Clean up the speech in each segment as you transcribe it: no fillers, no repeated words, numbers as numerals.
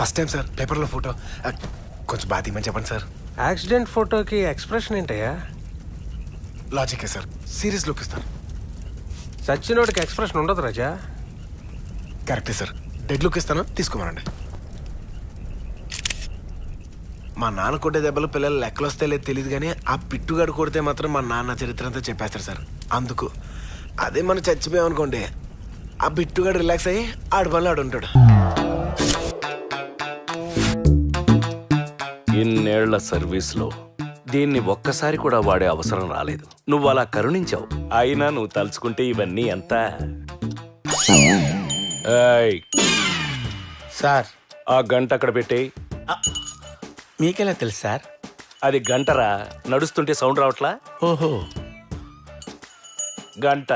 First time sir పేపర్లో photo. కొంచెం బాగా తీయమని చెప్పండి సార్. యాక్సిడెంట్ ఫోటోకి ఎక్స్ప్రెషన్ ఏంటయ్యా? లాజికే సార్, సీరియస్ లుక్ ఇస్తారు. సచ్చినోడికి ఎక్స్ప్రెషన్ ఉండదు రాజా. కరెక్టే సార్, డెడ్ లుక్ ఇస్తాను, తీసుకోమనండి. మా నాన్న కొట్టే దెబ్బలు పిల్లలు లెక్కలు వస్తే లేదు తెలియదు, కానీ ఆ పిట్టుగాడు కొడితే మాత్రం మా నాన్న చరిత్ర అంతా చెప్పేస్తారు సార్. అందుకు అదే మనం చచ్చిపోయామనుకోండి, ఆ బిట్టుగాడు రిలాక్స్ అయ్యి ఆడు పనులు ఆడు ఉంటాడు. ఇన్నేళ్ల సర్వీస్లో దీన్ని ఒక్కసారి కూడా వాడే అవసరం రాలేదు. నువ్వు అలా కరుణించావు. అయినా నువ్వు తలుచుకుంటే ఇవన్నీ ఎంత. ఏయ్, సార్ ఆ గంట అక్కడ పెట్టేయ్. మీకెలా తెలుసు సార్? అది గంటరా, నడుస్తుంటే సౌండ్ రావట్లా? ఓహో. గంట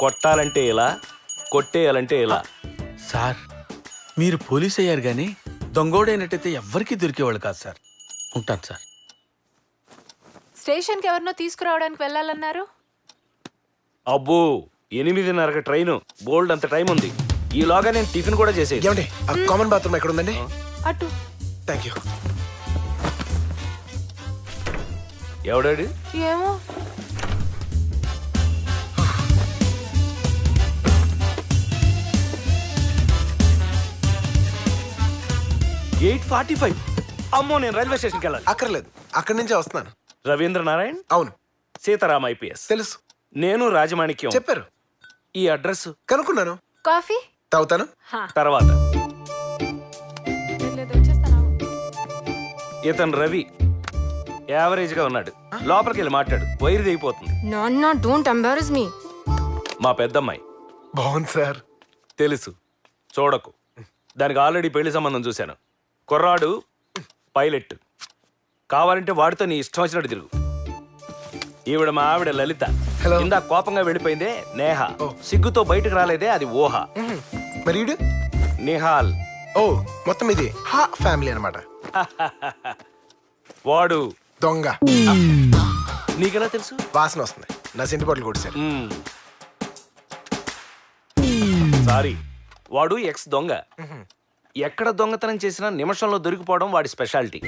కొట్టాలంటే ఇలా, కొట్టేయాలంటే ఇలా. సార్ మీరు పోలీస్ అయ్యారు కానీ దొంగోడైనట్టయితే ఎవ్వరికీ దొరికేవాళ్ళు కాదు సార్. ఉంటాను సార్. స్టేషన్కి ఎవరినో తీసుకురావడానికి వెళ్ళాలన్నారు. అబ్బో, 8:30కి ట్రైను. బోల్డ్ అంత టైం ఉంది. ఈలోగా నేను టిఫిన్ కూడా చేసేది. ఏమండి ఆ కామన్ బాత్రూమ్ ఎక్కడ ఉందండి? అటు. Thank you. ఎవడాడు? ఏమో. $8:45. అమ్మో, నేను రైల్వే స్టేషన్కి వెళ్ళాలి. అక్కర్లేదు, అక్కడి నుంచే వస్తున్నాను. రవీంద్ర నారాయణ్. అవును. సీతారాం ఐపీఎస్. తెలుసు. నేను రాజమాణిక్యం. చెప్పారు. ఈ అడ్రస్ కనుక్కున్నాను. కాఫీ తాగుతాను. తర్వాత. వచ్చేస్తాను. ఇతను రవి, యావరేజ్ గా ఉన్నాడు. లోపలికి వెళ్ళి మాట్లాడు, వైరు దిగిపోతుంది. నాన్న డోంట్ ఎంబారస్ మీ. మా పెద్దమ్మాయి. బాగుంది సార్. తెలుసు, చూడకు. దానికి ఆల్రెడీ పెళ్లి సంబంధం చూశాను. కుర్రాడు పైలట్. కావాలంటే వాడితో నీ ఇష్టం వచ్చినట్టు తిరుగు. ఈవిడ మా ఆవిడ లలిత. హలో. ఇందా కోపంగా వెళ్ళిపోయిందే నేహ. సిగ్గుతో బయటకు రాలేదే, అది ఊహ. మరి ఈడు? నిహాల్. ఓ, మొత్తం ఇది హా ఫ్యామిలీ అన్నమాట. వాడు దొంగ. నీకెలా తెలుసు? వాసన వస్తుంది. నా సెంటి బాటిల్ కొట్టేశారు. సారీ, వాడు ఎక్స్ దొంగ. ఎక్కడ దొంగతనం చేసినా నిమిషంలో దొరికిపోవడం వాడి స్పెషాలిటీ.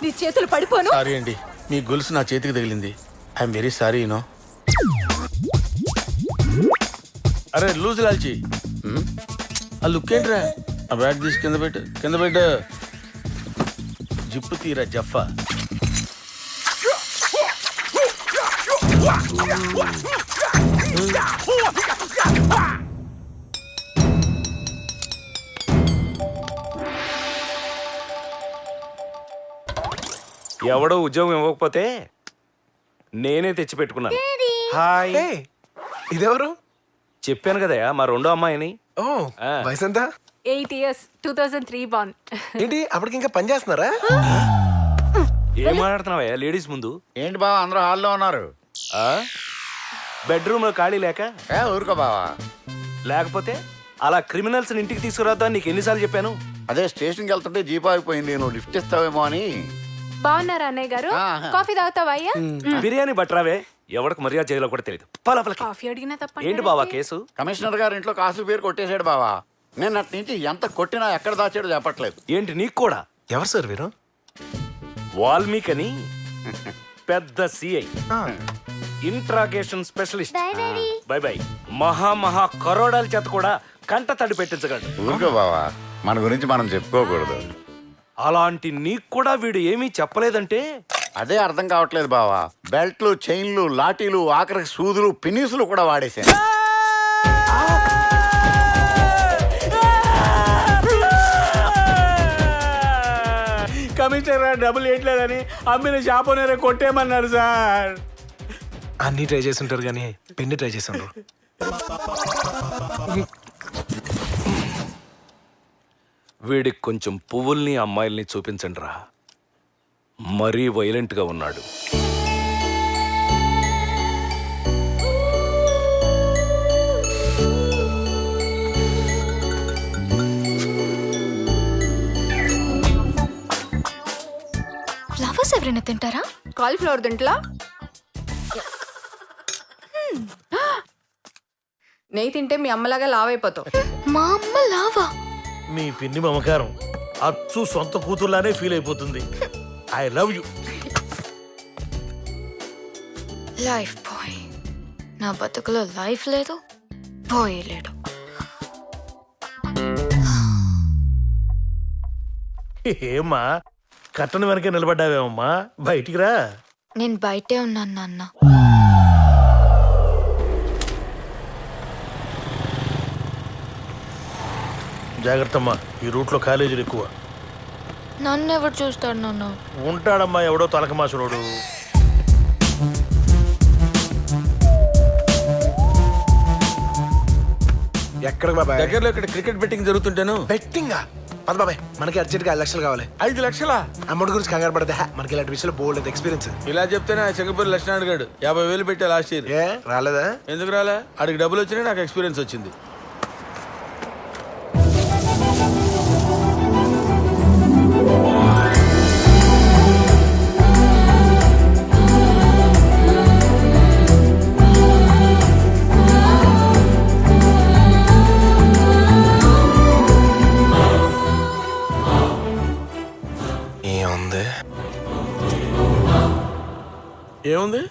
నీ చేతులు పడిపోను. సారీ అండి, మీ గొలుసు నా చేతికి తగిలింది. I'm very sorry. యూనో. అరే లూజ్ లాల్చి, ఆ లుక్ ఏంట్రా? ఆ బ్యాగ్ తీసి కింద పెట్టు, కింద పెట్టు. జిప్పు తీరా జఫా. ఎవడో ఉద్యోగం ఇవ్వకపోతే నేనే తెచ్చి పెట్టుకున్నాను. హాయ్. ఏ, ఇదెవరు? చెప్పాను కదయా, మా రెండో అమ్మాయిని. ఓ, వయసు ఎంత? 8 years 2003 born. ఏంటి అప్పటికి ఇంకా పని చేస్తున్నారా? ఏం మాట్లాడుతున్నావయ్యా లేడీస్ ముందు? ఏంటి బావా అందరూ హాల్లో ఉన్నారు? బెడ్రూమ్ లో ఖాళీ లేక? ఊరుకో బావా. లేకపోతే అలా క్రిమినల్స్ ఇంటికి తీసుకురాద్దా నీకు ఎన్నిసార్లు చెప్పాను? అదే స్టేషన్కి వెళ్తుంటే జీప్ ఆగిపోయింది, నువ్వు లిఫ్ట్ ఇస్తావేమో అని. బాగున్నారా అన్నయ్య గారు? కాఫీ తాగుతావా అయ్యా? బిర్యానీ బట్రావే. ఎవరికి మర్యాద చేయాలో కూడా తెలియదు. కాఫీ అడిగినా తప్ప. ఏంటి బావా కేసు? కమిషనర్ గారి ఇంట్లో కాసుల పేరు కొట్టేశాడు బావా. నేను అటు నుంచి ఎంత కొట్టినా ఎక్కడ దాచాడో చెప్పట్లేదు. ఏంటి నీకు కూడా? ఎవరు సార్ వీరు? వాల్మీకి అని పెద్ద CI, interrogation specialist. By by. మహా కరోడాల చేత కూడా కంట తడి పెట్టించగలడు. ఊరుకో బావా, మన గురించి మనం చెప్పుకోకూడదు. అలాంటి నీకు కూడా వీడు ఏమీ చెప్పలేదంటే? అదే అర్థం కావట్లేదు బావా. బెల్ట్లు, చైన్లు, లాఠీలు, ఆఖరికి సూదులు, పినీసులు కూడా వాడేశాను. కమిషనర్ డబ్బులు ఇవ్వట్లేదని అమ్మిన షాప్ ఓనరే కొట్టేయమన్నారు సార్. అన్ని ట్రై చేసి ఉంటారు కానీ పెన్ని ట్రై చేసి ఉండరు. వీడికి కొంచెం పువ్వుల్ని అమ్మాయిల్ని చూపించండి రా. మరీ వైలెంట్ గా ఉన్నాడు. ఫ్లవర్స్ ఎవరైనా తింటారా? కాలీఫ్లవర్ తింట్లా? నెయ్యి తింటే మీ అమ్మలాగా లావైపోతావు. మా అమ్మ లావా? మీ పిన్ని మమకారం అచ్చు సొంత కూతుర్లానే ఫీల్ అయిపోతుంది. I love you. Life boy. నా బతుకులో లైఫ్ లేదు, బాయ్ లేడు. ఏమ్మా కట్టన వెనక నిలబడ్డావేమమ్మా, బయటికి రా. నేను బయటే ఉన్నాను నాన్న. జాగ్రత్తమ్మా, ఈ రూట్లో కాలేజీలు ఎక్కువ. నన్ను ఎవరు చూస్తాడు నాన్న? ఉంటాడమ్మా ఎవడో తలకమాసురోడు. ఎక్కడికి బాబాయ్? దగ్గరలో ఇక్కడ క్రికెట్ బెట్టింగ్ జరుగుతుంటాను. బెట్టింగా? పద బాబాయ్, మనకి అర్జెంట్గా 5 లక్షలు కావాలి. 5 లక్షలా? అమౌంట్ గురించి కంగారు పడదా, మనకి ఇలాంటి విషయంలో బోల్డ్ ఎక్స్పీరియన్స్. ఇలా చెప్తేనే ఆ సింగపూర్ లక్ష్మణ్ గారు 50,000 పెట్టా లాస్ట్ ఇయర్. ఏ రాలేదా? ఎందుకు రాలే? ఆడికి డబ్బులు వచ్చినాయి, నాకు ఎక్స్పీరియన్స్ వచ్చింది. ఏముంది? ఏముంది?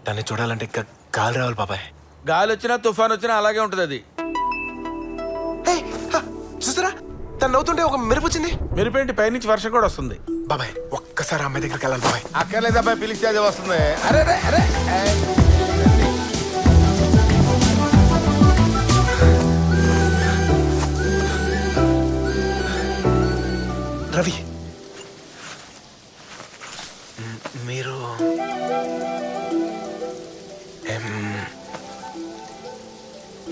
దాన్ని చూడాలంటే ఇంకా గాలి రావాలి బాబాయ్. గాలి వచ్చినా తుఫాన్ వచ్చినా అలాగే ఉంటది అది. చూసారా, తను నవ్వుతుంటే ఒక మెరుపు వచ్చింది. మెరుపేంటి, పైనుంచి వర్షం కూడా వస్తుంది. బాబాయ్ ఒక్కసారి అమ్మాయి దగ్గరికి వెళ్ళాలి బాబాయ్. అక్కర్లేదు అబ్బాయి, పిలిస్తే అది వస్తుంది. అరే అరే అరే రవి, మీరు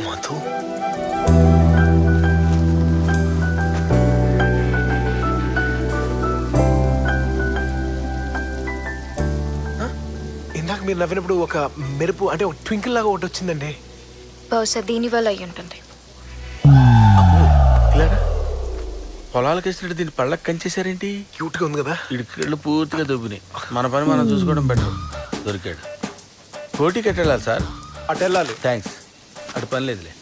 మధు? ఇందాక మీరు నవ్వినప్పుడు ఒక మెరుపు అంటే ఒక ట్వింకిల్ లాగా ఒకటి వచ్చిందండి. బహుశా దీని వల్ల అయి ఉంటుంది. ఇలాగా పొలాలకు వేసినట్టు దీన్ని పళ్ళకి కంచేశారేంటి? క్యూట్ గా ఉంది కదా. ఇడికళ్ళు పూర్తిగా దొబ్బినాయి. మన పని మనం చూసుకోవడం బెటర్. దొరికాడు. పోటీ కట్టెళ్ళాలి సార్. అటు వెళ్ళాలి. థ్యాంక్స్. అటు పని లేదులే.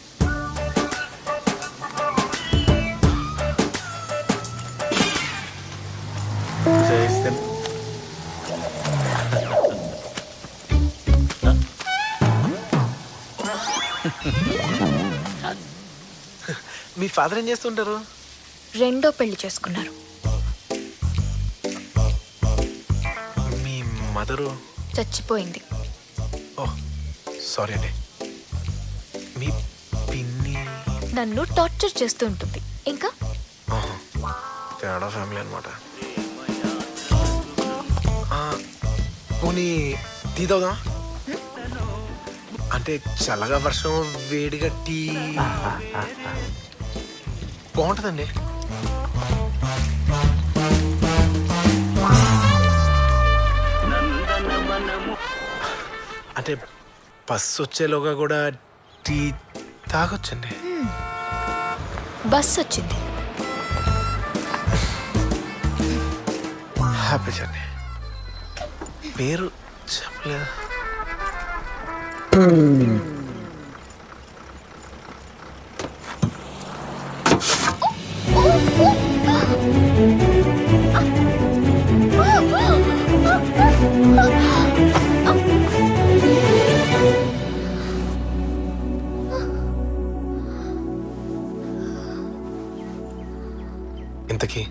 మీ ఫాదర్ ఏం చేస్తుంటారు? రెండో పెళ్లి చేసుకున్నారు. మీ మదరు? చచ్చిపోయింది. ఓహ్ సారీ అండి. మీ పిన్ని? నన్ను టార్చర్ చేస్తూ ఉంటుంది. ఇంకా తేడా ఫ్యామిలీ అనమాట. పోనీ టీ తాగుదామా? అంటే చల్లగా వర్షం వేడిగా టీ బాగుంటుందండి. అంటే బస్సు వచ్చేలోగా కూడా టీ తాగొచ్చండి. బస్ వచ్చింది. Happy journey. పేరు చెప్పలేదు. ఇంతకీ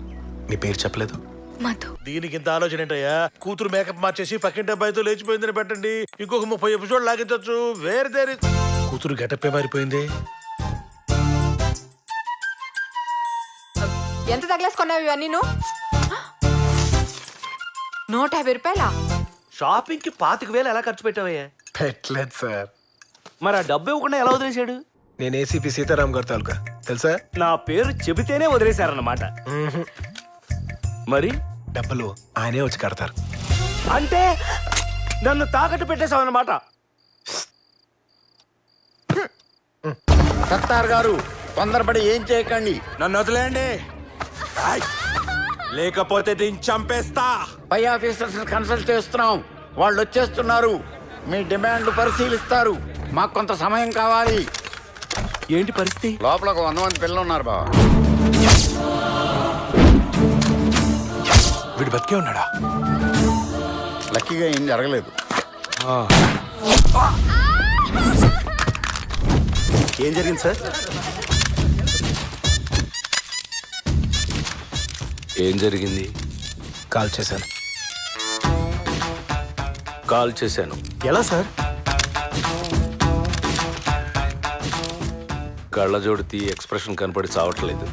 నీ పేరు చెప్పలేదు? మధు. దీనికి ఇంత ఆలోచన ఏంటయ్యా? కూతురు మేకప్ మార్చేసి పక్కింటి అబ్బాయితో లేచిపోయిందని పెట్టండి. ఇంకొక 30 ఎపిసోడ్ లాగించవచ్చు. వేరే దేరి కూతురు గెటప్పే మారిపోయింది. ఎంత తగిలేసుకున్నావు ఇవన్నీ నువ్వు? 150 రూపాయలా? షాపింగ్ కి 25,000 ఎలా ఖర్చు పెట్టావయ్యా? పెట్టలేదు సార్. మరి ఆ డబ్బు ఇవ్వకుండా ఎలా వదిలేశాడు? నేను ఏసీపీ సీతారాం గారి తాలూకా, తెలుసా? నా పేరు చెబితేనే వదిలేశారన్నమాట. మరి డబ్బులు ఆయనే వచ్చి కడతారు. అంటే నన్ను తాకట్టు పెట్టేశావన్నమాట. సత్తార్ గారు తొందరపడి ఏం చేయకండి. నన్ను వదిలేయండి, లేకపోతే దీన్ని చంపేస్తా. పై ఆఫీసర్స్ కన్సల్ట్ చేస్తున్నాం. వాళ్ళు వచ్చేస్తున్నారు. మీ డిమాండ్లు పరిశీలిస్తారు. మాకు కొంత సమయం కావాలి. ఏంటి పరిస్థితి? లోపల ఒక 100 మంది పిల్లలు ఉన్నారు బావా. వీడు బతికే ఉన్నాడా? లక్కీగా ఏం జరగలేదు. ఏం జరిగింది సార్? ఏం జరిగింది? కాల్ చేశాను. కాల్ చేశాను. ఎలా సార్? కళ్ళజోడు తీ, ఎక్స్ప్రెషన్ కనపడి చావట్లేదు.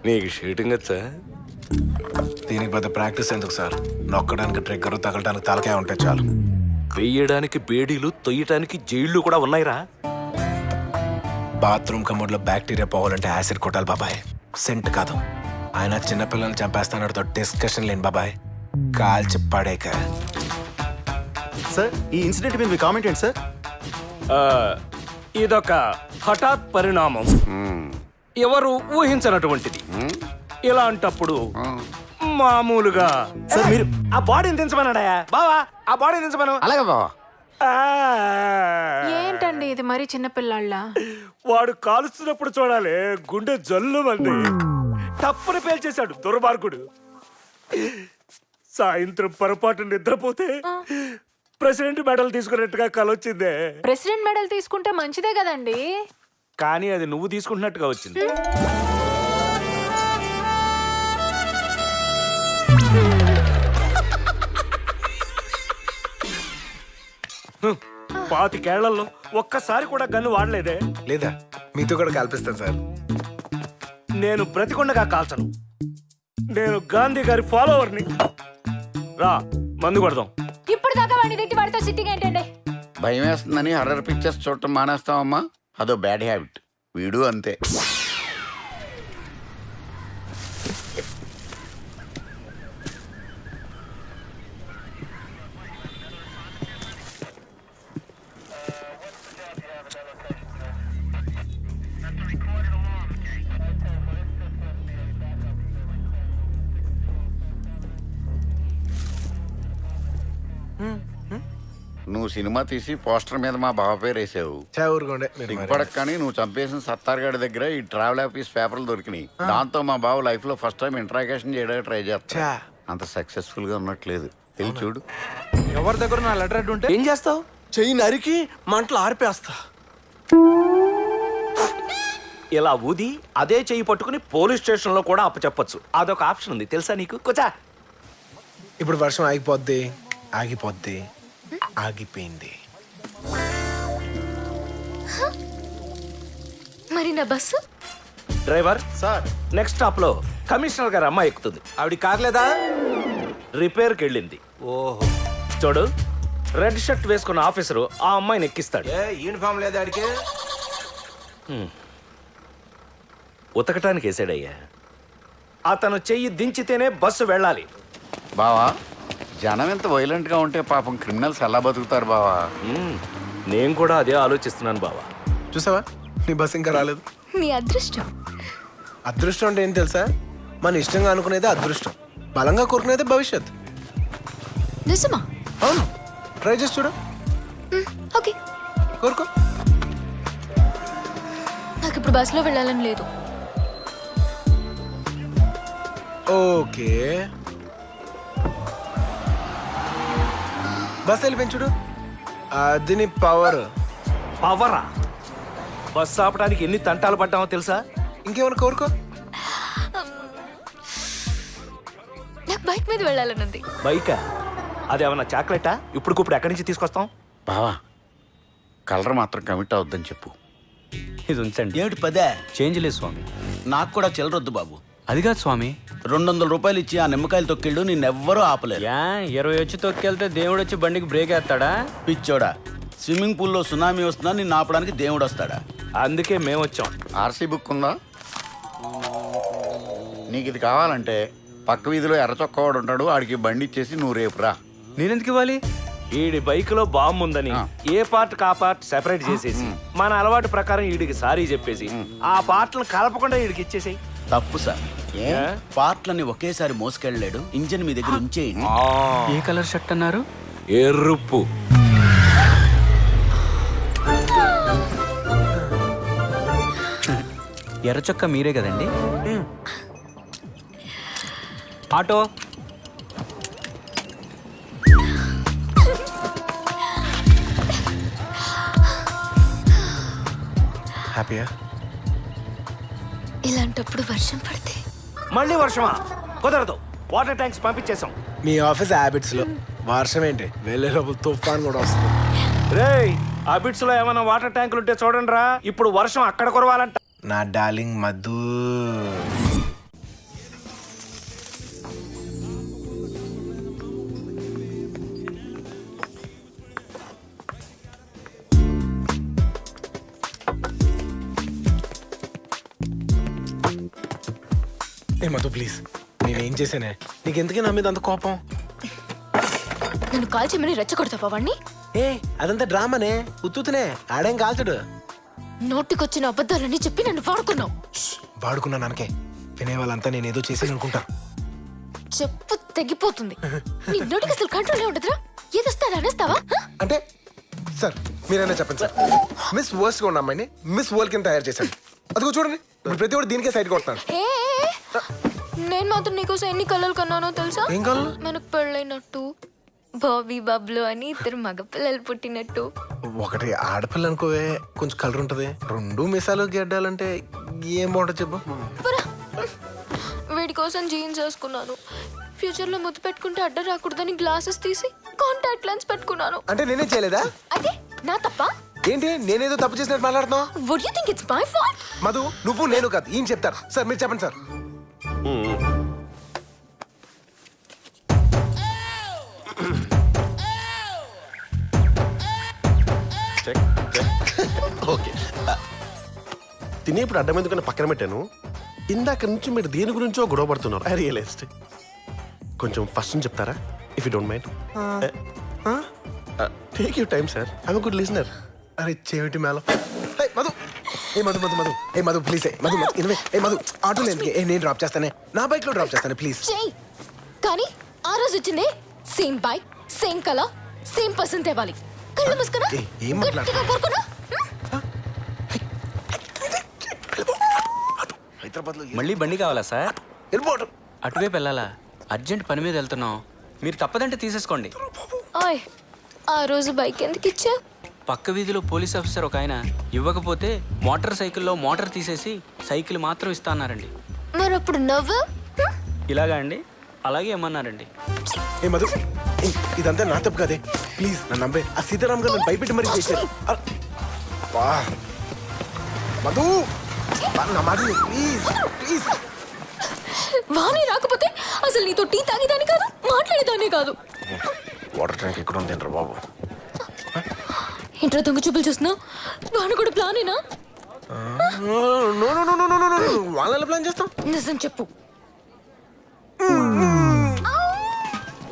నీకు షూటింగ్ వచ్చా? దీనికి పెద్ద ప్రాక్టీస్ ఎందుకు సార్? నొక్కడానికి ట్రిగ్గర్, తగలడానికి తలకాయ ఉంటే చాలు. వెయ్యడానికి బేడీలు, తొయ్యటానికి జైళ్లు కూడా ఉన్నాయిరా. బాత్రూమ్ కమోడ్లో బ్యాక్టీరియా పోవాలంటే యాసిడ్ కొట్టాలి బాబాయ్, సెంట్ కాదు. ఆయన చిన్నపిల్లల్ని చంపేస్తానతో డిస్కషన్ లేని బాబాయ్, కాల్చి పడేక. సార్ ఈ ఇన్సిడెంట్ మీద మీ కామెంట్ ఏంటి సార్? ఇదొక హఠాత్ పరిణామం, ఎవరు ఊహించనటువంటిది. ఇలాంటప్పుడు మామూలుగా సార్ మీరు ఆ బాడీని దించమన్నాడా బావా? ఆ బాడీని దించమను. అలాగే బావా. ఏంటండి ఇది మరీ చిన్నపిల్లాళ్ళ? వాడు కాలుస్తున్నప్పుడు చూడాలి, గుండె జల్లు మంది తప్పుని పేల్చేశాడు దుర్మార్గుడు. సాయంత్రం పొరపాటు నిద్రపోతే ప్రెసిడెంట్ మెడల్ తీసుకున్నట్టుగా కలొచ్చిందే. ప్రెసిడెంట్ మెడల్ తీసుకుంటే మంచిదే కదండి. కానీ అది నువ్వు తీసుకుంటున్నట్టుగా వచ్చింది. పాతికేళ్లలో ఒక్కసారి కూడా గన్ను వాడలేదే. లేదా మీతో కూడా కల్పిస్తాను సార్. నేను బ్రతికొండగా కాల్చను. నేను గాంధీ గారి ఫాలోవర్ని. రా మందు కొడదాం. ఇప్పుడు దాకా వాడిని తిట్టి వాడితో సిట్టింగ్ ఏంటండి? భయం వేస్తుందని హర్రర్ పిక్చర్స్ చూడటం మానేస్తామమ్మా. అదో బ్యాడ్ హ్యాబిట్. వీడు అంతే. నువ్వు సినిమా తీసి పోస్టర్ మీద మా బావ పేరు వేసావు. ఊరుకోండి మీరు మరి. దిగ్పడక కానీ నువ్వు చంపేసిన సత్తార్గాడి దగ్గర ఈ ట్రావెల్ ఆఫీస్ పేపర్లు దొరికినాయి. దాంతో మా బావ లైఫ్ లో ఫస్ట్ టైం ఇంట్రాగేషన్ చేయడానికి ట్రై చేస్తా. ఛా. అంత సక్సెస్ఫుల్ గా ఉన్నట్లేదు. వెళ్ళి చూడు. ఎవరి దగ్గర నా లెటర్ అడ్డు ఉంటే ఏం చేస్తావు? చెయ్యి నరికి మంటలు ఆర్పేస్తా. ఇలా ఊది అదే చెయ్యి పట్టుకుని పోలీస్ స్టేషన్ లో కూడా అప్పచెప్పొచ్చు. అదొక ఆప్షన్ ఉంది తెలుసా నీకు? కూర్చా. ఇప్పుడు వర్షం ఆగిపోద్ది, ఆగిపోద్ది, ఆగిపోయింది. మరి నా bus? Driver sir next stop లో కమిషనర్ గారి అమ్మాయి ఎక్కుతుంది. ఆవిడ కార్ లేదా? రిపేర్కి వెళ్ళింది. ఓహో. చూడు, రెడ్ షర్ట్ వేసుకున్న ఆఫీసరు ఆ అమ్మాయిని ఎక్కిస్తాడు. యూనిఫామ్ లేదా ఆడికి? ఉతకటానికి వేసాడయ్యా. అతను చెయ్యి దించితేనే బస్సు వెళ్ళాలి. బావా, జనం ఎంత వైలెంట్ గా ఉంటే పాపం క్రిమినల్స్ ఎలా బతుకుతారు బావా? నేను కూడా అదే ఆలోచిస్తున్నాను బావా. చూసావా, నీ బస్ ఇంకా రాలేదు. మీ అదృష్టం. అదృష్టం అంటే ఏం తెలుసా? మన ఇష్టంగా అనుకునేదే అదృష్టం, బలంగా కోరుకునేదే భవిష్యత్. నిజమా? అవును, ట్రై చేసి చూడు. ఓకే, కోరుకో. నాకు ఇప్పుడు బస్సులో వెళ్ళాలని లేదు. ఓకే, బస్ వెళ్ళిపోయింది చూడు. అది నీ పవర్. పవరా? బస్సు ఆపడానికి ఎన్ని తంటాలు పడ్డామో తెలుసా? ఇంకేమైనా కోరుకో. నాకు బైక్ మీద వెళ్ళాలని ఉంది. బైకా? అదేమన్నా చాక్లెటా? ఇప్పుడు ఎక్కడి నుంచి తీసుకొస్తాం? బావా, కలర్ మాత్రం కమిట్ అవద్దని చెప్పు. ఇది ఉంచండి. ఏమిటి పదే? చేంజ్ లేదు స్వామి. నాకు కూడా చిల్లరొద్దు బాబు. అది కాదు స్వామి. 200 రూపాయలు ఇచ్చి ఆ నిమ్మకాయలు తొక్కిళ్ళు నిన్నెవ్వరూ ఆపలేరు. 20 వచ్చి తొక్కెళ్తే దేవుడు వచ్చి బండికి బ్రేక్ వేస్తాడా? పిచ్చోడా, స్విమ్మింగ్ పూల్లో సునామీ వస్తున్నా నిన్ను ఆపడానికి దేవుడు వస్తాడా? అందుకే మేము వచ్చాం. ఆర్సీ బుక్ ఉందా? నీకు ఇది కావాలంటే పక్క వీధిలో ఎర్ర చొక్కవాడు ఉంటాడు, ఆడికి బండి ఇచ్చేసి నువ్వు రేపు రా. నేనెందుకు ఇవ్వాలి? ఈడి బైక్ లో బాంబు ఉందని ఏ పార్ట్ కా పార్ట్ సెపరేట్ చేసేసి మన అలవాటు ప్రకారం ఈడికి సారీ చెప్పేసి ఆ పార్ట్లను కలపకుండా ఈడికి ఇచ్చేసాయి. తప్పు సార్. పార్ట్లని ఒకేసారి మోసుకెళ్ళలేడు. ఇంజిన్ మీ దగ్గర ఉంచేయండి. ఏ కలర్ షర్ట్ అన్నారు? ఎరుపు. ఎర్ర చొక్క మీరే కదండి? ఆటో. హ్యాపీయా? ఇలాంటప్పుడు వర్షం పడితే మళ్ళీ వర్షమా? కుదరదు. వాటర్ ట్యాంక్స్ పంపించేసాం. మీ ఆఫీస్ హ్యాబిట్స్ లో వర్షం ఏంటి, వెళ్ళే లోపల తుఫాన్ కూడా వస్తుంది. రేయ్, ఆ బిట్స్ లో ఏమైనా వాటర్ ట్యాంకులు ఉంటే చూడండి రా. ఇప్పుడు వర్షం అక్కడ కురవాలంట. నా డార్లింగ్ మధు. ఏ మధు ప్లీజ్, నేనేం చేశానే? నీకెందుకే నా మీద అంత కోపం? నన్ను కాల్ చేయమని రెచ్చగొడతావా వాణ్ణి? ఏ అదంతా డ్రామానే, ఉత్తునే. ఆడేం కాల్చడు. నోటికొచ్చిన అబద్ధాలని చెప్పి నన్ను వాడుకున్నావు. వాడుకున్నా నాకే వినే వాళ్ళంతా నేనేదో చేసి అనుకుంటా. చెప్పు తెగిపోతుంది. నీ నోటికి అసలు కంట్రోల్ ఉండదురా. ఏదొస్తా అనేస్తావా? అంటే సార్ మీరైనా చెప్పండి సార్. మిస్ వర్స్ట్ గా ఉన్న అమ్మాయిని మిస్ వరల్డ్ కింద తయారు చేశాను. అదిగో చూడండి, ఇప్పుడు ప్రతి ఒక్కటి దీనికే సైడ్ కొడతాను. నేను మాత్రం నీకోసం ఎన్ని కలలు కన్నానో తెలుసా? ఏం కలలు? మనకు పెళ్ళైనట్టు, బాబీ బబ్లు అని ఇద్దరు మగపిల్లలు పుట్టినట్టు. ఒకటి ఆడపిల్ల అనుకోవే, కొంచెం కలర్ ఉంటది. రెండు మిసాలు గెడ్డాలంటే ఏం బాగుంటుంది చెప్పు. వీడి కోసం జీన్స్ వేసుకున్నాను. ఫ్యూచర్ లో ముద్దు పెట్టుకుంటే అడ్డం రాకూడదని గ్లాసెస్ తీసి కాంటాక్ట్ లెన్స్ పెట్టుకున్నాను. అంటే నేనే చేయలేదా? అదే నా తప్ప? ఏంటి నేనేదో తప్పు చేసినట్టు మాట్లాడుతున్నావు? Would you think it's my fault? Madhu నువ్వు నేను కాదు, ఈయన చెప్తారు. సార్ మీరు చెప్పండి సార్. ఓకే, తినేప్పుడు అడ్డం ఎందుకని పక్కన పెట్టాను. ఇందాక నుంచి మీరు దేని గురించో గొడవ పడుతున్నారు. I realised. కొంచెం ఫస్ట్ నుంచి చెప్తారా, if you don't mind? Take you time sir, I'm good listener. అరే చెవిటి మేళం. మధు ఏ మధు మధు మధు ఏ మధు ప్లీజ్. మధు ఏ మధు ఆటో లేదు, నేను డ్రాప్ చేస్తానే, నా బైక్ లో డ్రాప్ చేస్తానే ప్లీజ్. కానీ ఆ రోజు వచ్చింది same bike, same colour, same person తేవాలి. కళ్ళు మూసుకున్నా, ఏం గట్టిగా కోరుకున్నా. మళ్ళీ బండి కావాలా సార్? వెళ్ళిపోవడం. అటువైపు వెళ్ళాలా? అర్జెంట్ పని మీద వెళ్తున్నాం. మీరు తప్పదంటే తీసేసుకోండి. ఓయ్, ఆ రోజు బైక్ ఎందుకు ఇచ్చా? పక్క వీధిలో పోలీస్ ఆఫీసర్ ఒక ఆయన ఇవ్వకపోతే మోటార్ సైకిల్లో మోటార్ తీసేసి సైకిల్ మాత్రం ఇస్తా అన్నారండి. మరి అప్పుడు నవ్వు ఇలాగా అండి? అలాగే ఏమన్నారండి? ఏ మధు ఇదంతా నా తప్పు కదే, ప్లీజ్ నన్ను నమ్మే. ఆ సీతారాం గారు నన్ను భయపెట్టి మరీ చేశారు. మధు నా మాట ప్లీజ్ ప్లీజ్. వాణి రాకపోతే అసలు నీతో టీ తాగేదాన్ని కాదు, మాట్లాడేదాన్ని కాదు. వాటర్ ట్యాంక్ ఎక్కడ ఉంది ఏంట్రా బాబు? ఇంట్లో దొంగ చూపులు చూస్తున్నావు? వాణి కూడా ప్లానేనా? వాళ్ళ ప్లాన్ చేస్తాం. నిజం చెప్పు.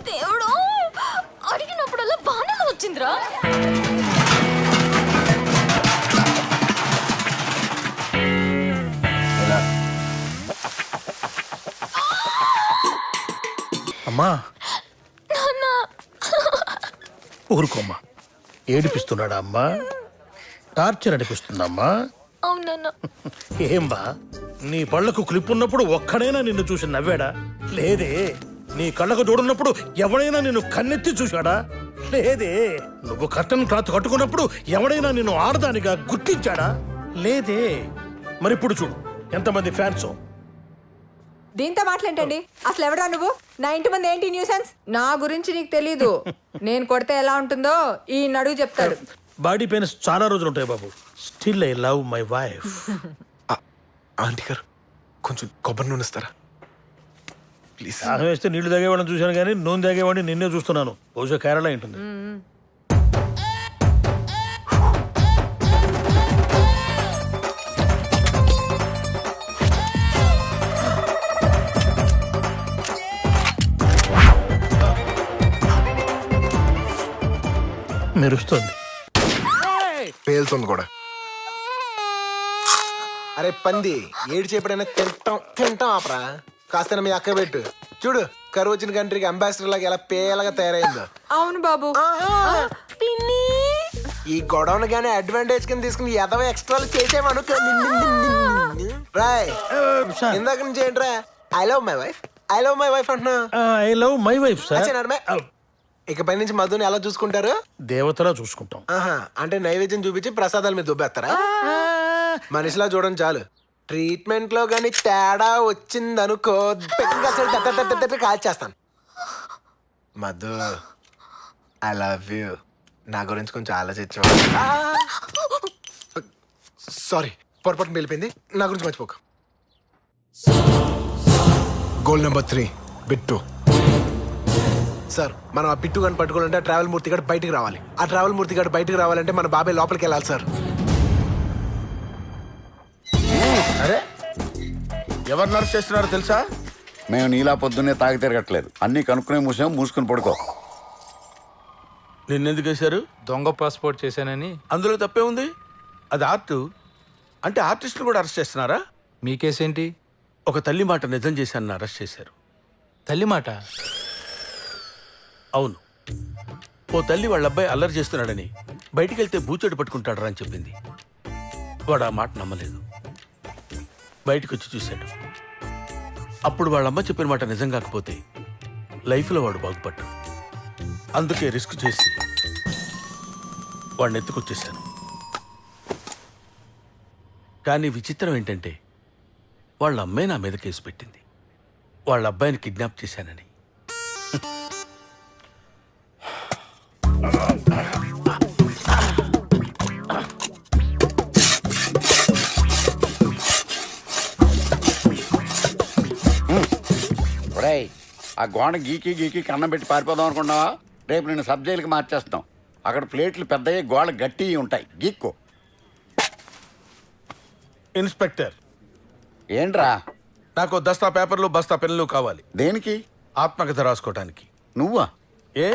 దేవుడు అడిగినప్పుడల్లా వానలో వచ్చిందిరా. అమ్మా ఊరుకోమ్మా. ఏడిపిస్తున్నాడా అమ్మా? టార్చర్ అనిపిస్తుందమ్మా? అవునన్నా. ఏం బా, నీ పళ్ళకు క్లిప్ ఉన్నప్పుడు ఒక్కడైనా నిన్ను చూసి నవ్వాడా? లేదే. నీ కళ్ళకు చూడున్నప్పుడు ఎవడైనా నిన్ను కన్నెత్తి చూశాడా? లేదే. నువ్వు కట్టన్ క్లాత్ కట్టుకున్నప్పుడు ఎవడైనా నిన్ను ఆడదానిగా గుర్తించాడా? లేదే. మరిప్పుడు చూడు ఎంతమంది ఫ్యాన్స్. దీంతో మాట్లాడండి. అసలు ఎవడా నువ్వు? నా ఇంటి ముందు ఏంటి న్యూసెన్స్? నా గురించి నీకు తెలీదు. నేను కొడితే ఎలా ఉంటుందో ఈ నడుగు చెప్తాడు. బాడీ పెయిన్స్ చాలా రోజులు ఉంటాయి బాబు. Still I love my wife. Aunty గారు కొంచెం కొబ్బరి నూనె ఇస్తారా ప్లీజ్? దాహం వేస్తే నీళ్లు తాగేవాడిని చూశాను కానీ నూనె తాగేవాడిని నిన్నే చూస్తున్నాను. బహుశా కేరళ ఉంటుంది. మెరుస్తుంది. పేలుతుంది కూడా. అరే పంది, ఏడు చేపడైనా తింటాం ఆపరా. కాస్త మీ అక్క పెట్టు. చూడు కరువు వచ్చిన కంట్రీకి అంబాసిడర్ లాగా ఎలా పేలగా తయారైందో. అవును బాబు. ఈ గొడవను గానీ అడ్వాంటేజ్ కింద తీసుకుని ఎదవ ఎక్స్ట్రాలు చేసేవాను. రాయ్ ఇందాక నుంచి ఏంట్రా ఐ లవ్ మై వైఫ్ అంటున్నా. I love my wife sir. ఇకపై నుంచి మధుని ఎలా చూసుకుంటారు? దేవతలా చూసుకుంటాం. అంటే నైవేద్యం చూపించి ప్రసాదాల మీద దుబ్బేస్తారా? మనిషిలా చూడండి చాలు. ట్రీట్మెంట్ లో గానీ తేడా వచ్చిందనుకో కాల్చేస్తాను. Madhu I love you. నా గురించి కొంచెం ఆలోచించు. సారీ పొరపాటు వెళ్ళిపోయింది. నా గురించి మర్చిపోకు. Goal number 3 bit. సార్ మనం ఆ బిట్టు గాని పట్టుకోవాలంటే ట్రావెల్ మూర్తి గారు బయటికి రావాలి. ఆ ట్రావెల్ మూర్తి గారు బయటికి రావాలంటే మన బాబాయ్ లోపలికి వెళ్ళాలి సార్. అరే ఎవరు నర్స్ చేస్తున్నారో తెలుసా? మేము నీలా పొద్దున్నే తాగి తిరగట్లేదు. అన్ని కనుక్కునే మూసుకుని పడుకో. నిన్నెందుకు వేశారు? దొంగ పాస్పోర్ట్ చేశానని. అందులో తప్పే ఉంది. అది ఆర్ట్. అంటే ఆర్టిస్టులు కూడా అరెస్ట్ చేస్తున్నారా? మీ కేసేంటి? ఒక తల్లి మాట నిజం చేశానని అరెస్ట్ చేశారు. తల్లి మాట? అవును. ఓ తల్లి వాళ్ళ అబ్బాయి అల్లరి చేస్తున్నాడని బయటికి వెళ్తే బూచోడు పట్టుకుంటాడరా అని చెప్పింది. వాడు ఆ మాట నమ్మలేదు. బయటకు వచ్చి చూశాడు. అప్పుడు వాళ్ళమ్మ చెప్పిన మాట నిజం కాకపోతే లైఫ్లో వాడు బాగుపడ్డు. అందుకే రిస్క్ చేసి వాడిని ఎత్తుకొచ్చేశాను. కానీ విచిత్రం ఏంటంటే వాళ్ళ అమ్మాయి నా మీద కేసు పెట్టింది. వాళ్ళ అబ్బాయిని కిడ్నాప్ చేశానని. ఆ గోడ గీకి కన్నం పెట్టి పారిపోదాం అనుకున్నావా? రేపు నేను సబ్ జైలుకి మార్చేస్తాం. అక్కడ ప్లేట్లు పెద్దవి, గోడ గట్టి ఉంటాయి. గీక్కో. ఇన్స్పెక్టర్ ఏంట్రా? నాకు దస్తా పేపర్లు బస్తా పెన్నులు కావాలి. దేనికి? ఆత్మకథ రాసుకోవటానికి. నువ్వా? ఏ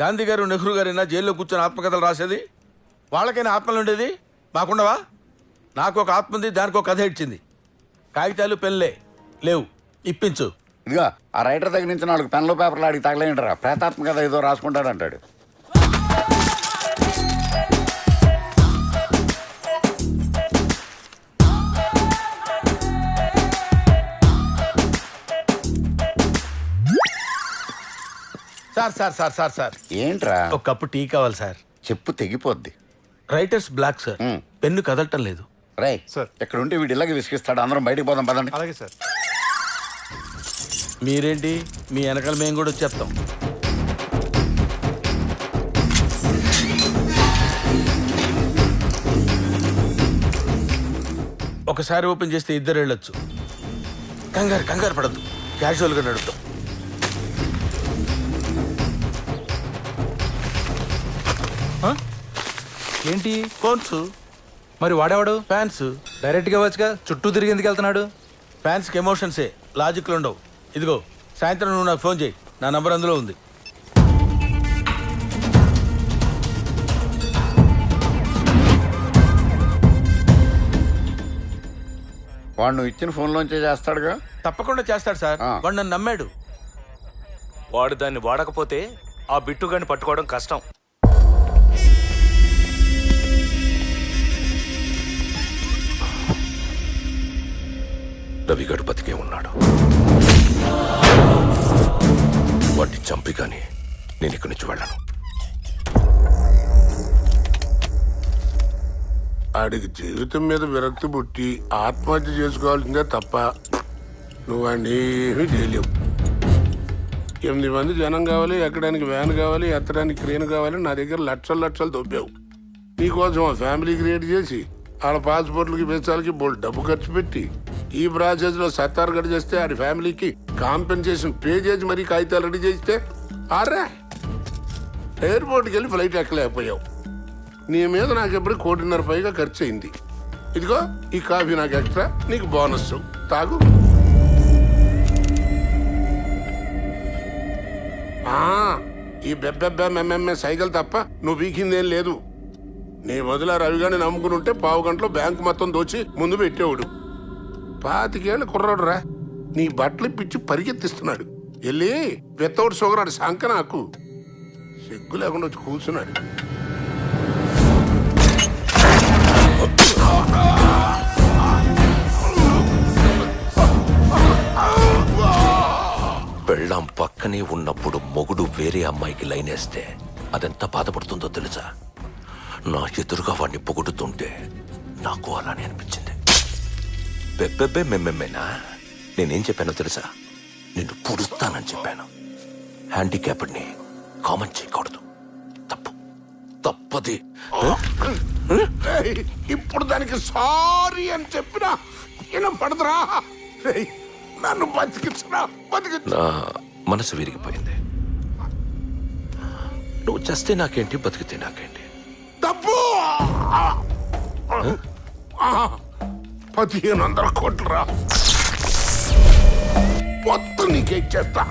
గాంధీ గారు నెహ్రూ గారైనా జైల్లో కూర్చొని ఆత్మకథలు రాసేది? వాళ్ళకైనా ఆత్మలు ఉండేది, మాకుండవా? నాకు ఒక ఆత్మ ఉంది, దానికి ఒక కథ ఇచ్చింది. కాగితాలు పెన్నులే లేవు, ఇప్పించు. ఇదిగా ఆ రైటర్ దగ్గర నుంచి 4 పెన్లు పేపర్లు అడిగి తగలేంటరా. ప్రేతాత్మ కథ ఏదో రాసుకుంటాడంటాడు. సార్ ఏంట్రా? ఒక కప్పు టీ కావాలి సార్. చెప్పు తెగిపోద్ది. Writer's block sir. పెన్ను కదలటం లేదు. రై సార్ ఇక్కడ ఉంటే వీడు ఇలాగే విసిగిస్తాడు. అందరం బయటికి పోదాం పదండి. అలాగే సార్. మీరేంటి మీ వెనకాల మేము కూడా వచ్చేస్తాం. ఒకసారి ఓపెన్ చేస్తే ఇద్దరు వెళ్ళొచ్చు. కంగారు పడద్దు, క్యాజువల్గా నడుపుతాం. ఏంటి? ఫోన్స్. మరి వాడేవాడు? ఫ్యాన్స్. డైరెక్ట్గా వచ్చగా చుట్టూ తిరిగి ఎందుకు వెళ్తున్నాడు? ఫ్యాన్స్కి ఎమోషన్సే, లాజిక్లు ఉండవు. ఇదిగో సాయంత్రం నువ్వు నాకు ఫోన్ చేయి, నా నంబర్ అందులో ఉంది. వాడు నువ్వు ఇచ్చిన ఫోన్లోంచే చేస్తాడుగా. తప్పకుండా చేస్తాడు సార్. వాడు నన్ను నమ్మాడు. వాడు దాన్ని వాడకపోతే ఆ బిట్టుగాని పట్టుకోవడం కష్టం. రవిగడు బతికే ఉన్నాడు. వాటిని చంపి కానీ నేను ఇక్కడి నుంచి వెళ్ళను. ఆడికి జీవితం మీద విరక్తి పుట్టి ఆత్మహత్య చేసుకోవాల్సిందే తప్ప నువ్వు అన్నీ ఏమీ చేయలేవు. 8 మంది జనం కావాలి, ఎక్కడానికి వ్యాన్ కావాలి, ఎత్తడానికి క్రేన్ కావాలి. నా దగ్గర లక్షలు దొబ్బావు. నీకోసం ఫ్యామిలీ క్రియేట్ చేసి వాళ్ళ పాస్పోర్ట్లకి వీసాలకి బోల్ డబ్బు ఖర్చు పెట్టి ఈ ప్రాసెస్ లో సత్తారు చేస్తే ఆడి ఫ్యామిలీకి కాంపెన్సేషన్ పే చేసి మరీ కాగితాలు రెడీ చేస్తే ఆర్రా ఎయిర్పోర్ట్కి వెళ్ళి ఫ్లైట్ ఎక్కలేకపోయావు. నీ మీద నాకు ఎప్పుడు 1.5 కోటి పైగా ఖర్చు అయింది. ఇదిగో ఈ కాఫీ నాకు ఎక్స్ట్రా, నీకు బోనస్. తాగు. ఈ బెబ్బెబ్బెమ్మెమ్మె సైకిల్ తప్ప నువ్వు వీకిందేం లేదు. నీ వదిల రవిగాని నమ్ముకుని ఉంటే పావు గంటలో బ్యాంకు మొత్తం దోచి ముందు పెట్టేవాడు. 25 ఏళ్ళ కుర్రాడు రా, నీ బట్టలు పిచ్చి పరిగెత్తిస్తున్నాడు. వెళ్ళి వితౌట్ షుగర్ అడు సంక నాకు సిగ్గు లేకుండా వచ్చి కూర్చున్నాడు. పెళ్ళాం పక్కనే ఉన్నప్పుడు మొగుడు వేరే అమ్మాయికి లైనేస్తే అదెంత బాధపడుతుందో తెలుసా? నా ఎదురుగా వాడిని పొగుడుతుంటే నాకు అలానే అనిపించింది. బెబ్బెబ్బే మెమ్మెమ్మేనా? నేనేం చెప్పానో తెలుసా? నిన్ను పుడుస్తానని చెప్పాను. హ్యాండిక్యాప్డ్ని కామెంట్ చేయకూడదు. తప్పది. ఇప్పుడు దానికి సారీ అని చెప్పినా వినపడదురా. నన్ను బతికించరా, నా మనసు విరిగిపోయింది. నువ్వు చస్తే నాకేంటి, బతికితే నాకేంటి? తప్పు. 1500 కోట్లురా, మొత్తం నీకే ఇచ్చేస్తా.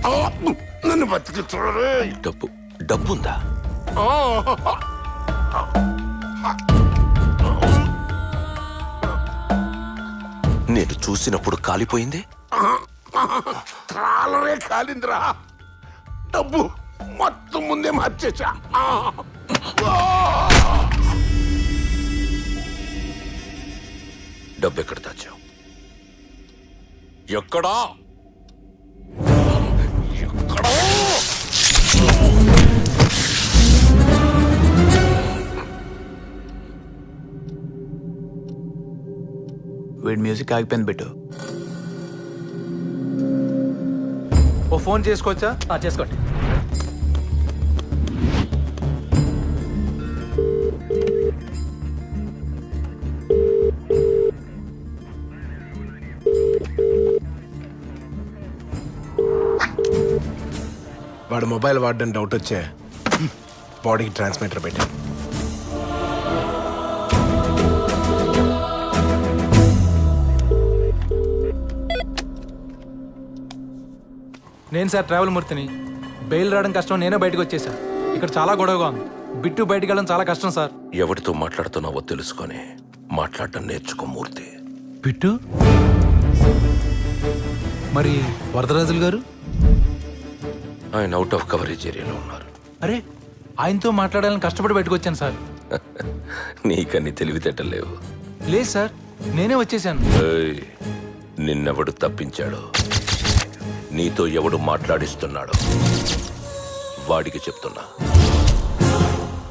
నన్ను బతికించరా. డబ్బుందా? నేను చూసినప్పుడు కాలిపోయింది. త్రాలనే కాలిందిరా. డబ్బు మొత్తం ముందే మార్చేసా. డబ్బు ఎక్కడ దాచావు? ఎక్కడా? వీడి మ్యూజిక్ ఆగిపోయింది బిట్టు. ఓ ఫోన్ చేసుకోవచ్చా? చేసుకోండి. వాడు మొబైల్ వాడడం డౌట్ వచ్చే బాడీకి ట్రాన్స్మిటర్ పెట్టా. నేను సార్ ట్రావెల్ మూర్తిని. బెయిల్ రావడం కష్టం, నేనే బయటకు వచ్చేసా. ఇక్కడ చాలా గొడవగా ఉంది. బిట్టు బయటకు వెళ్ళడం చాలా కష్టం సార్. ఎవరితో మాట్లాడుతున్నావో తెలుసుకొని మాట్లాడటం నేర్చుకో మూర్తి. బిట్టు మరి వరదరాజులు గారు? ఆయన అవుట్ ఆఫ్ కవరేజ్ ఏరియాలో ఉన్నారు. అరే, ఆయనతో మాట్లాడాలని కష్టపడి బయటకు వచ్చాను సార్. నీకన్ని తెలివితేటలు లేవు. లేదు సార్, నేనే వచ్చేసాను. నిన్నెవడు తప్పించాడు? నీతో ఎవడు మాట్లాడిస్తున్నాడు? వాడికి చెప్తున్నా.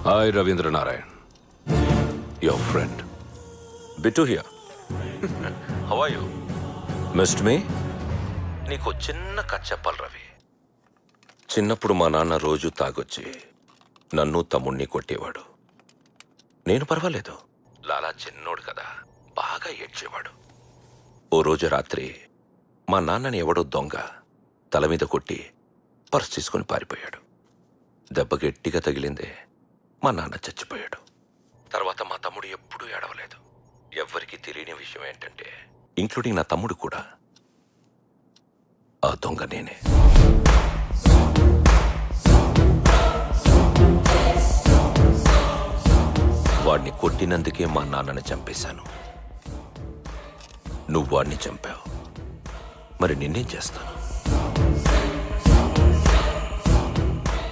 Hi Ravindranarayan, your friend Bittu here. How are you? Missed me? నీకు చిన్న కథ చెప్పాలి రవి. చిన్నప్పుడు మా నాన్న రోజు తాగొచ్చి నన్ను తమ్ముణ్ణి కొట్టేవాడు. నేను పర్వాలేదు, లాలా చిన్నోడు కదా, బాగా ఏడ్చేవాడు. ఓ రోజు రాత్రి మా నాన్నని ఎవడో దొంగ తల మీద కొట్టి పర్స్ తీసుకుని పారిపోయాడు. దెబ్బ గట్టిగా తగిలిందే మా నాన్న చచ్చిపోయాడు. తర్వాత మా తమ్ముడు ఎప్పుడూ ఏడవలేదు. ఎవ్వరికీ తెలియని విషయం ఏంటంటే, ఇంక్లూడింగ్ నా తమ్ముడు కూడా, ఆ దొంగ నేనే. వాడిని కొట్టినందుకే మా నాన్నని చంపేశాను. నువ్వు వాడిని చంపావు, మరి నిన్నేం చేస్తాను?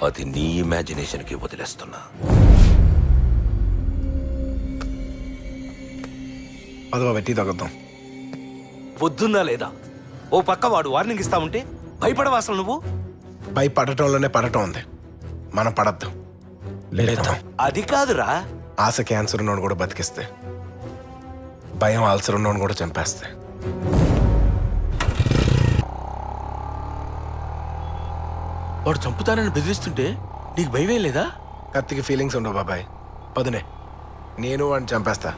అది నీ ఇమాజినేషన్కి వదిలేస్తున్నా. అదో పెట్టి తగ్గుద్దాం. పొద్దున్నా లేదా? ఓ పక్క వాడు వార్నింగ్ ఇస్తా ఉంటే భయపడవా అసలు నువ్వు? భయపడటంలోనే పడటం ఉంది, మనం పడద్దాం. లేద్దాం. అది కాదురా, ఆశ క్యాన్సర్ ఉన్నోడు కూడా బతికిస్తే, భయం ఆల్సర్ ఉన్నోడు కూడా చంపేస్తే. వాడు చంపుతానని బెదిరిస్తుంటే నీకు భయమే లేదా? కత్తికి ఫీలింగ్స్ ఉండవు బాబాయ్. పదునే నేను వాడిని చంపేస్తా.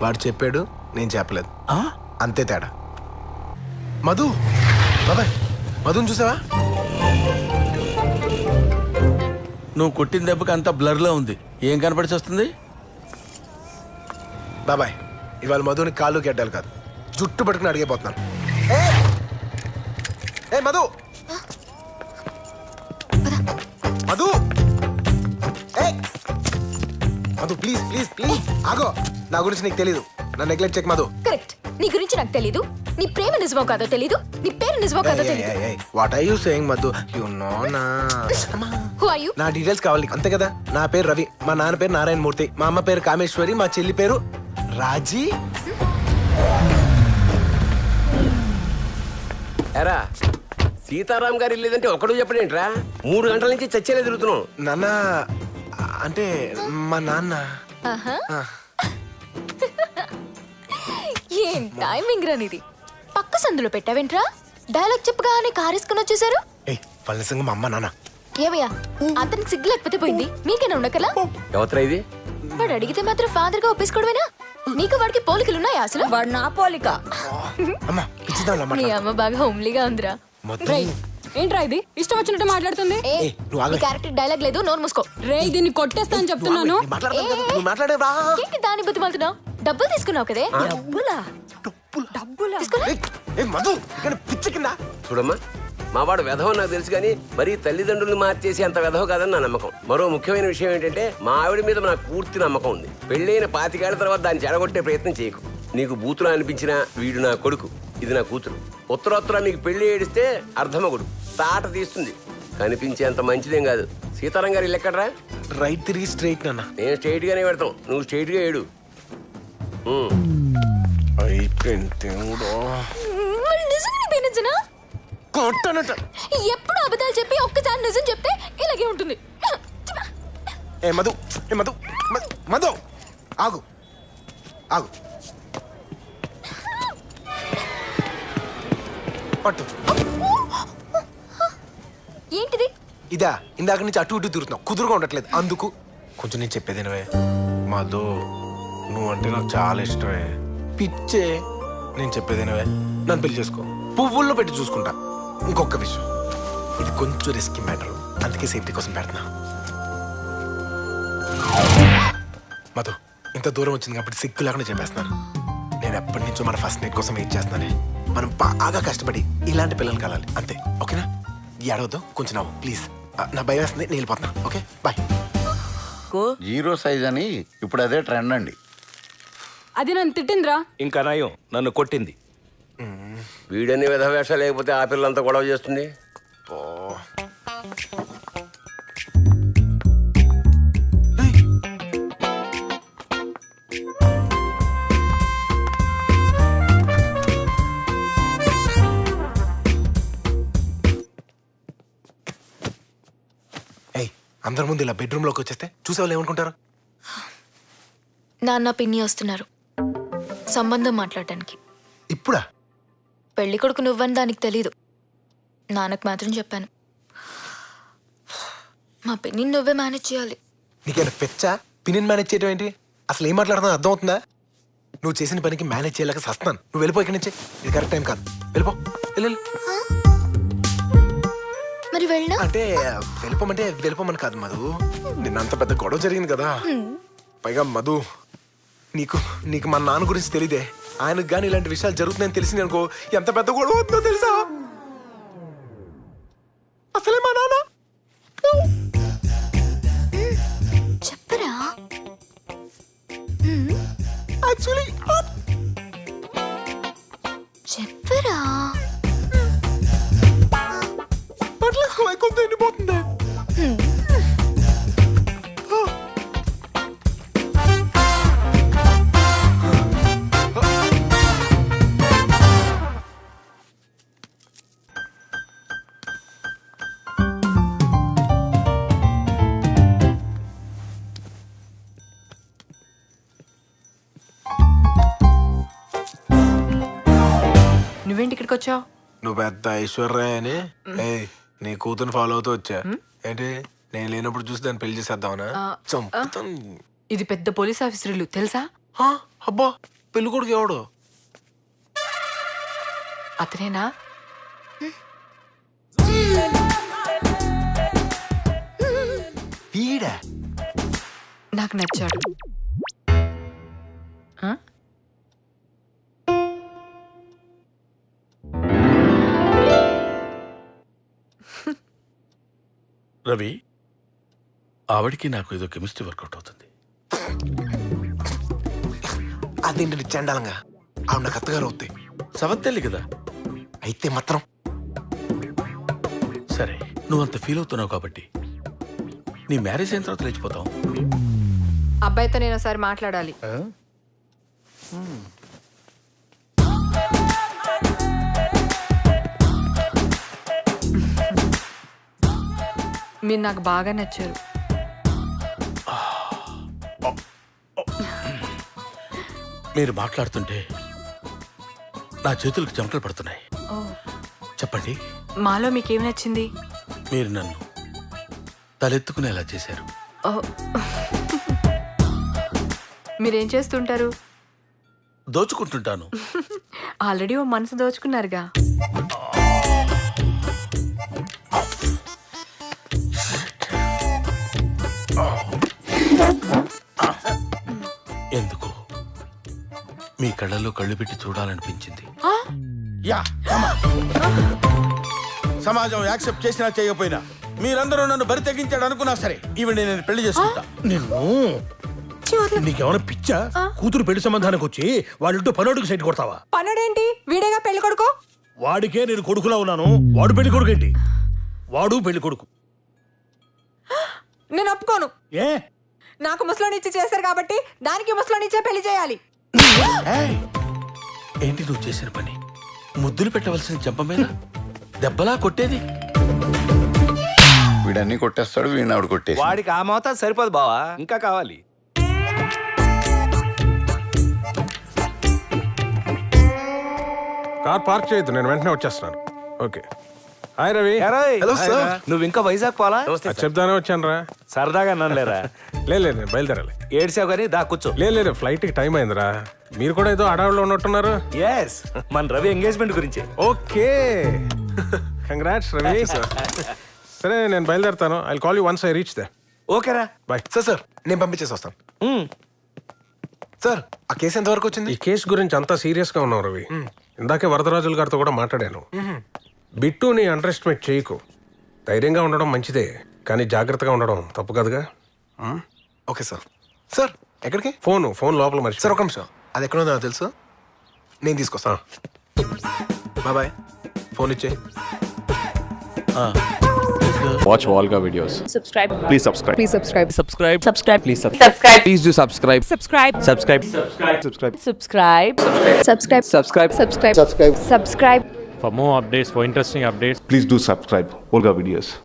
వాడు చెప్పాడు, నేను చెప్పలేదు, అంతే తేడా. మధు, బాబాయ్ మధుని చూసావా? నువ్వు కొట్టిన దెబ్బకి అంతా బ్లర్లో ఉంది. ఏం కనపడిచి వస్తుంది? బాబాయ్ ఇవాళ మధుని కాళ్ళు గెడ్డాలి కాదు, జుట్టు పట్టుకుని అడిగిపోతున్నాను. ఏ Madhu, Madhu Madhu please please please ఆగో. నా గురించి నీకు తెలీదు. నా నెగ్లెక్ట్ చెక్ మధు. కరెక్ట్. నీ గురించి నాకు తెలీదు, నీ ప్రేమ నిజమో కాదో తెలీదు, నీ పేరు నిజమో కాదో తెలీదు. What are you saying Madhu? You know నా. Who are you? నా డీటెయిల్స్ కావాలి అంతే కదా. నా పేరు రవి, మా నాన్న పేరు నారాయణ మూర్తి, మా అమ్మ పేరు కామేశ్వరి, మా చెల్లి పేరు రాజీ. ఎరా సీతారాం గారు లేదంటే ఒకడు చెప్పడేంట్రా? 3 గంటల నుంచి చచ్చేలా తిరుగుతున్నావు. నాన్న అంటే మా నాన్న. ఏం టైమింగ్ రా నీది. పక్క సందులో పెట్టావేంట్రా? డైలాగ్ చెప్పగానే కారేసుకుని వచ్చేసారు. పల్లెసంగ మా అమ్మ నాన్న. ఏమయ్యా అతనికి సిగ్గు లేకపోతే పోయింది, మీకేనా ఉండకలా? ఎవతరా ఇది? వాడు అడిగితే మాత్రం ఫాదర్ గా ఒప్పేసుకోవడమేనా? నీకు వాడికి పోలికలున్నాయా అసలు? వాడు నా పోలిక. నీ అమ్మ బాగా హోమ్లీగా ఉందిరా. ఏంట్రా ఇది ఇష్టం వచ్చినట్టు మాట్లాడుతుంది? క్యారెక్టర్ డైలాగ్ లేదు, నోరు మూసుకో. రే దీన్ని కొట్టేస్తా అని చెప్తున్నాను. ఏంటి దాని బుద్ధి మాలుతున్నావు? డబ్బులు తీసుకున్నావు కదే. డబ్బులా చూడమ్మా, మావాడు వెధవ నాకు తెలుసు కానీ మరీ తల్లిదండ్రులు మార్చేసి అంత వెధవ కాదని నా నమ్మకం. మరో ముఖ్యమైన విషయం ఏంటంటే మా ఆవిడ మీద నాకు పూర్తి నమ్మకం ఉంది. పెళ్ళైన 25 ఏళ్ల తర్వాత దాన్ని చెడగొట్టే ప్రయత్నం చేయకు. నీకు బూతులు అనిపించినా వీడు నా కొడుకు, ఇది నా కూతురు. ఉత్తరోత్తర మీకు పెళ్లి ఏడిస్తే అర్ధమగుడు తాట తీస్తుంది. కనిపించేంత మంచిదేం కాదు. సీతారాం గారు ఇల్లు ఎక్కడరా? రైట్ తిరిగి స్ట్రైట్ నాన్న. నేను స్ట్రైట్ గానే పెడతాం, నువ్వు స్ట్రైట్ గా ఏడు. ఎప్పుడు అబద్ధాలు చెప్పి ఒక్కసారి నిజం చెప్తే ఇలాగే ఉంటుంది. ఏ మధు, ఏ మధు, మధు ఆగు ఆగు. పట్టు. ఏంటిది? ఇదా ఇందాక నుంచి అటు ఇటు తిరుగుతున్నావు, కుదురుగా ఉండట్లేదు. అందుకు కొంచెం నేను చెప్పేదేనవే మధు, నువ్వు అంటే నాకు చాలా ఇష్టమే. పిచ్చే. నేను చెప్పేదేనవే, నన్ను పెళ్లి చేసుకో, పువ్వుల్లో పెట్టి చూసుకుంటా. ఇంకొక విషయం, ఇది కొంచెం రిస్కీ మ్యాటర్, అందుకే సేఫ్టీ కోసం పెడుతున్నా. మధు ఇంత దూరం వచ్చింది కాబట్టి సిగ్గు లేకుండా చెప్పేస్తున్నాను. నేను ఎప్పటి నుంచో మన ఫస్ట్ నైట్ కోసం వెయిట్ చేస్తున్నానే. మనం బాగా కష్టపడి ఇలాంటి పిల్లలు కలాలి అంతే. ఓకేనా? ఏడవద్దు, కొంచెం నవ్వు ప్లీజ్. నా భయం వేస్తుంది, నేను వెళ్ళిపోతున్నా. Okay bye. 0 సైజ్ అని ఇప్పుడు అదే ట్రెండ్ అండి. అది నన్ను తిట్టిందిరా. ఇంకా నయం నన్ను కొట్టింది. వీడన్ని విధ వేషాలు లేకపోతే ఆ పిల్లంతా గొడవ చేస్తుంది. అందరి ముందు ఇలా బెడ్రూమ్ లోకి వచ్చేస్తే చూసేవాళ్ళు ఏమనుకుంటారు? నాన్న పిన్ని వస్తున్నారు సంబంధం మాట్లాడటానికి. ఇప్పుడా? పెళ్లి కొడుకు నువ్వని దానికి తెలీదు, నాన్నకు మాత్రం చెప్పాను. మా పిన్ని నువ్వే మేనేజ్ చేయాలి. నీకేనా పెచ్చా? పిన్నిని మేనేజ్ చేయడం ఏంటి? అసలు ఏం మాట్లాడుతున్నా అర్థం అవుతుందా? నువ్వు చేసిన పనికి మేనేజ్ చేయలేక సస్తున్నాను. నువ్వు వెళ్ళిపో ఇక్కడి నుంచి, ఇది కరెక్ట్ టైం కాదు. వెళ్ళిపో. వెళ్ళు. మరి వెళ్ళినా అంటే వెళ్ళిపోమంటే వెళ్ళిపోమని కాదు మధు, నిన్నంత పెద్ద గొడవ జరిగింది కదా. పైగా మధు నీకు మా నాన్న గురించి తెలియదే. ఆయనకు కానీ ఇలాంటి విషయాలు జరుగుతున్నాయని తెలిసింది అనుకో, ఎంత పెద్ద గొడవ అవుతుందో తెలుసా? అసలే మా నాన్న చెప్పరా? యాక్చువల్లీ చెప్పరా? కొంత ఎండిపోతుంది. నువ్వేంటి ఇక్కడికి వచ్చావు? నువ్వు పెద్ద ఐశ్వర్య అని నీ కూతురు ఫాలో అవుతూ వచ్చా. ఏంటి నేను లేనప్పుడు చూసి దాన్ని పెళ్లి చేసేద్దామనా? ఇది పెద్ద పోలీస్ ఆఫీసర్లు తెలుసా? అబ్బా పెళ్లి కొడుకు ఎవడు? అతనేనా? వీడా? నాకు నచ్చాడు. రవి, ఆవిడికి నాకు ఏదో కెమిస్ట్రీ వర్కౌట్ అవుతుంది. అదేంటి చండాలంగా ఆవిడ నాకు అత్తగారు అవుతాయి. సవత్తెల్లి కదా. అయితే మాత్రం సరే, నువ్వు అంత ఫీల్ అవుతున్నావు కాబట్టి నీ మ్యారేజ్ అయిన తర్వాత లేచిపోతావు. అబ్బాయితో నేను ఒకసారి మాట్లాడాలి. మీరు నాకు బాగా నచ్చారు. మీరు మాట్లాడుతుంటే నా చేతులకు చెమటలు పడుతున్నాయి. ఓ, చెప్పండి, మాలో మీకేం నచ్చింది? మీరు నన్ను తలెత్తుకునేలా చేశారు. ఓ, మీరేం చేస్తుంటారు? దోచుకుంటుంటాను. ఆల్రెడీ ఓ మనసు దోచుకున్నారుగా. ఎందుకు మీ కళ్ళల్లో కళ్ళు పెట్టి చూడాలనిపించింది. యా, సమాజం యాక్సెప్ట్ చేసినా చేయకపోయినా మీరందరూ నన్ను బరి తెగించాడు అనుకున్నా సరే ఈవిడ నేను పెళ్లి చేసుకుంటా. నిన్ను నీకేమైనా పిచ్చా? కూతురు పెళ్లి సంబంధానికి వచ్చి వాళ్ళింటూ పనోడికి సైట్ కొడతావా? పనుడేంటి? వీడేగా పెళ్లి కొడుకు. వాడికే నేను కొడుకులా ఉన్నాను, వాడు పెళ్లి కొడుకు ఏంటి? వాడు పెళ్లి కొడుకు. నేను ఒప్పుకోను. ఏ? నాకు ముసలోనిచ్చి చేశారు కాబట్టి దానికి ముసలోనిచ్చే పెళ్లి చేయాలి. ఏంటి నువ్వు చేసిన పని? ముద్దులు పెట్టవలసిన చెంప మీద దెబ్బలా కొట్టేది. వీడన్నీ కొట్టేస్తాడు, వీడిని ఆవిడ కొట్టేసి. వాడికి ఆ మోతాదు సరిపోదు బావా, ఇంకా కావాలి. కార్ పార్క్ చేయొద్దు, నేను వెంటనే వచ్చేస్తున్నాను. Okay. Hi Ravi. Hello sir. నువ్వు ఇంకా వైజాగ్ పోలా? చెప్దానే వచ్చాను రా. సరదాగా నన్నలేరా? లేదు నేను బయలుదేరాలి. ఏడ్సావు కానీ దా కూర్చో. లేదు ఫ్లైట్కి టైం అయిందిరా. మీరు కూడా ఏదో అడవుల్లో ఉన్నట్టున్నారు. ఎస్, మన రవి ఎంగేజ్మెంట్ గురించి. Okay, congrats Ravi. సరే నేను బయలుదేరుతాను. I call you once I reach they. ఓకేరా, బాయ్. సార్ నేను పంపించేసి వస్తాను. సార్ ఆ కేసు ఎంతవరకు వచ్చింది? ఈ కేసు గురించి అంతా సీరియస్గా ఉన్నాం రవి. ఇందాకే వరదరాజుల గారితో కూడా మాట్లాడాను. బిట్టుని అండర్ ఎస్టిమేట్ చేయకు. ధైర్యంగా ఉండడం మంచిదే, కానీ జాగ్రత్తగా ఉండడం తప్పు కదగా. Okay sir. సార్ ఎక్కడికి? ఫోన్ లోపల మర్చి. సార్ ఒక నిమిషం, అది ఎక్కడ ఉందో నాకు తెలుసు, నేను తీసుకొస్తాను. బాయ్. ఫోన్ ఇచ్చే. Watch Volga videos. Subscribe. Please subscribe. Please subscribe. Subscribe. Subscribe. Please Subscribe. Please do subscribe. Subscribe. Subscribe. Subscribe. Subscribe. Subscribe. Subscribe. Subscribe. Subscribe. Subscribe. For more updates, for interesting updates, please do subscribe Volga videos.